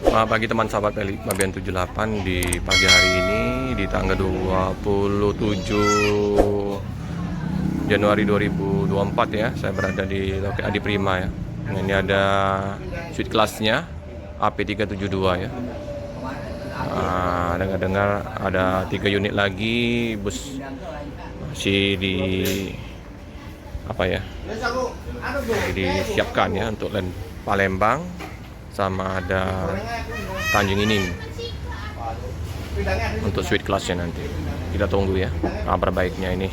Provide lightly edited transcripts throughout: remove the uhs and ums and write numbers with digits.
Bagi teman sahabat Mabian 78 di pagi hari ini di tanggal 27 Januari 2024 ya. Saya berada di Loket Adi Prima ya. Nah, ini ada suite kelasnya AP372 ya. Dengar-dengar ada 3 unit lagi bus masih disiapkan ya untuk Palembang sama ada Tanjung Inim untuk suite kelasnya nanti. Kita tunggu ya kabar baiknya ini.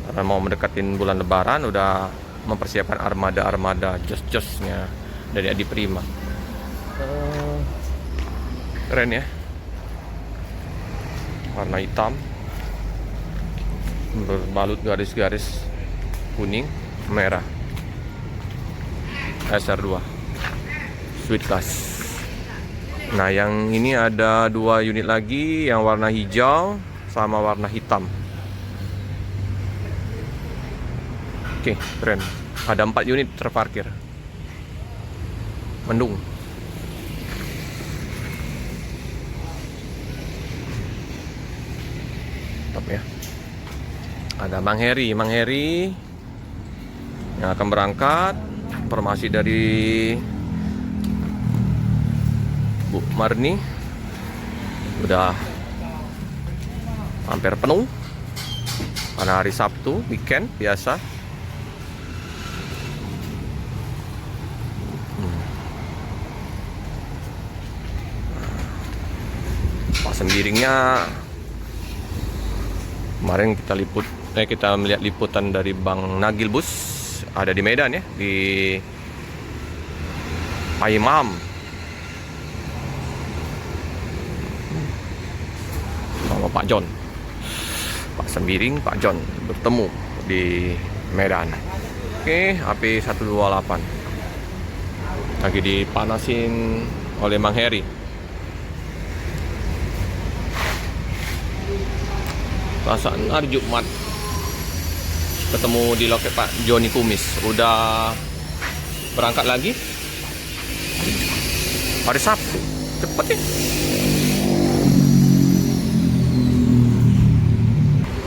Karena mau mendekatin bulan Lebaran udah mempersiapkan armada jos-josnya dari Adi Prima. Keren ya, warna hitam berbalut garis-garis kuning merah, SR2 suite class. Nah, yang ini ada 2 unit lagi, yang warna hijau sama warna hitam. Oke, keren. Ada 4 unit terparkir. Mendung. Top ya. Ada Mang Heri yang akan berangkat. Informasi dari Bu Marni udah hampir penuh karena hari Sabtu weekend biasa. Pak Sembiringnya kemarin kita melihat liputan dari Bang Nagil Bus ada di Medan ya, di Paimam sama Pak John. Pak Sembiring, Pak John bertemu di Medan. Oke, AP128 lagi dipanasin oleh Mang Heri. Perasaan hari Jumat ketemu di loket Pak Joni Kumis. Udah berangkat lagi hari Sabtu. Cepet ya.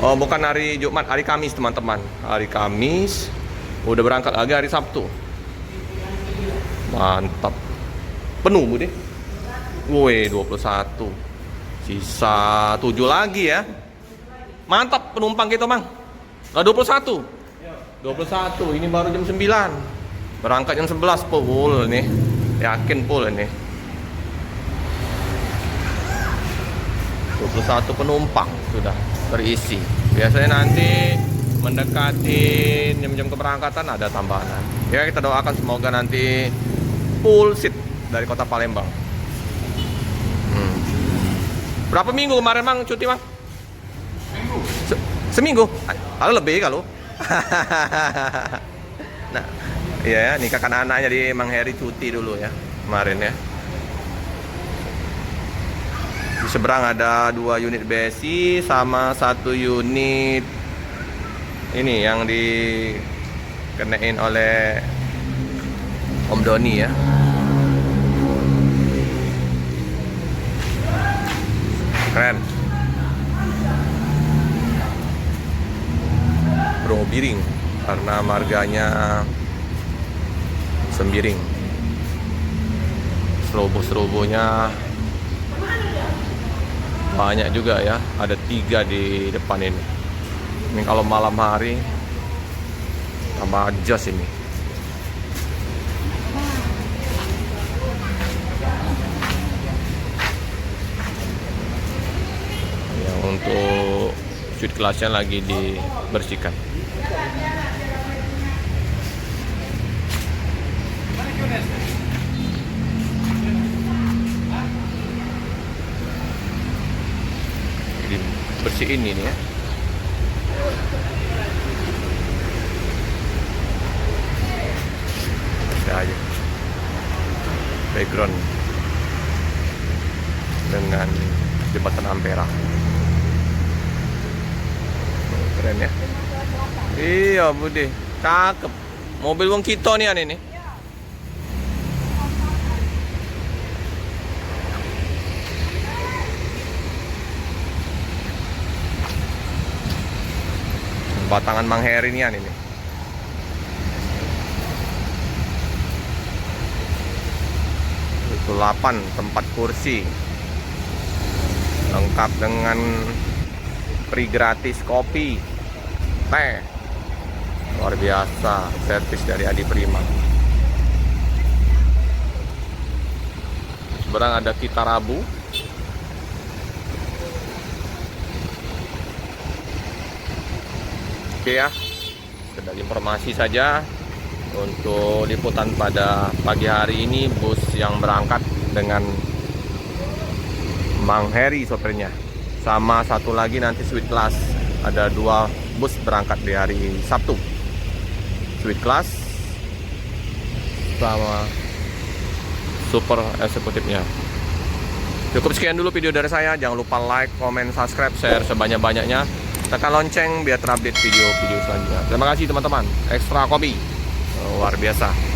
Oh, bukan hari Jumat, hari Kamis teman-teman. Hari Kamis udah berangkat lagi hari Sabtu. Mantap. Penuh Bu deh. Woi, 21. Sisa 7 lagi ya. Mantap penumpang kita, Mang. Nah, 21. 21. Ini baru jam 9. Berangkat jam 11 full nih. Yakin full ini. 21 penumpang sudah terisi. Biasanya nanti mendekati jam-jam keberangkatan ada tambahan. Ya, kita doakan semoga nanti full seat dari kota Palembang. Berapa minggu kemarin, Mang, cuti, Mang? Seminggu? Kalau lebih kalau. Nah, iya ya, nikahkan anaknya di Mang Heri cuti dulu ya kemarin ya. Di seberang ada 2 unit BSI sama 1 unit ini yang dikenain oleh Om Doni ya. Keren. Bro Biring karena marganya Sembiring. Serobo-serobonya banyak juga ya, ada 3 di depan ini. Ini kalau malam hari tambah jos ini. Yang untuk suite kelasnya lagi dibersihkan. Dibersihin ini ya. Bisa aja background dengan jembatan Ampera. Keren ya. Iya Budi, cakep. Mobil wong kita nih aneh nih. batangan Mang Heri ini. Itu 8 tempat kursi, lengkap dengan free gratis kopi, teh. Luar biasa servis dari Adi Prima. Seberang ada Kita Rabu. Oke ya, sekedar informasi saja untuk liputan pada pagi hari ini. Bus yang berangkat dengan Mang Heri sopirnya, sama satu lagi nanti Sweet Class. Ada 2 bus berangkat di hari Sabtu, Sweet Class sama super eksekutifnya. Cukup sekian dulu video dari saya. Jangan lupa like, comment, subscribe, share sebanyak-banyaknya. Tekan lonceng biar terupdate video-video selanjutnya. Terima kasih teman-teman. Ekstra Kopi luar biasa.